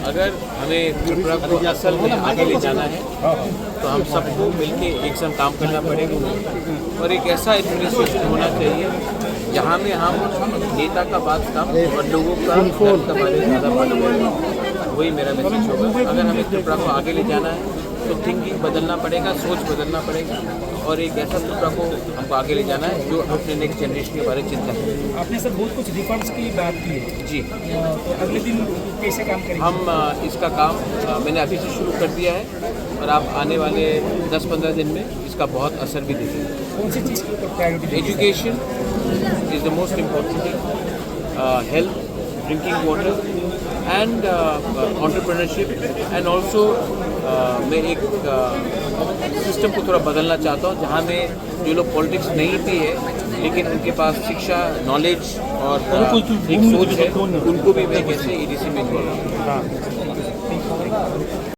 अगर हमें त्रिपुरा को असल में आगे ले जाना है तो हम सबको मिलके एक संग काम करना पड़ेगा और एक ऐसा एडमिनिस्ट्रेशन होना चाहिए जहाँ में हम नेता का बात कम और लोगों का दर्द का बारे में ज़्यादा मालूम होगा। वही मेरा मैसेज होगा। अगर हमें त्रिपुरा को आगे ले जाना है तो थिंकिंग बदलना पड़ेगा, सोच बदलना पड़ेगा और एक ऐसा त्रिपुरा को हमको आगे ले जाना है जो अपने नेक्स्ट जनरेशन के बारे में चिंता है। आपने सर बहुत कुछ रिफॉर्म्स की बात की है जी, तो अगले दिन कैसे काम करेंगे? हम इसका काम मैंने अभी से शुरू कर दिया है और आप आने वाले 10-15 दिन में इसका बहुत असर भी देखेंगे। कौन सी चीज़ के ऊपर priority? Education is the most important thing, health, drinking water and entrepreneurship and also मैं एक सिस्टम को थोड़ा बदलना चाहता हूँ जहाँ में जो लोग पॉलिटिक्स नहीं भी है लेकिन उनके पास शिक्षा, नॉलेज और एक सोच है, उनको भी मैं कैसे EDC में जोड़ रहा हूँ।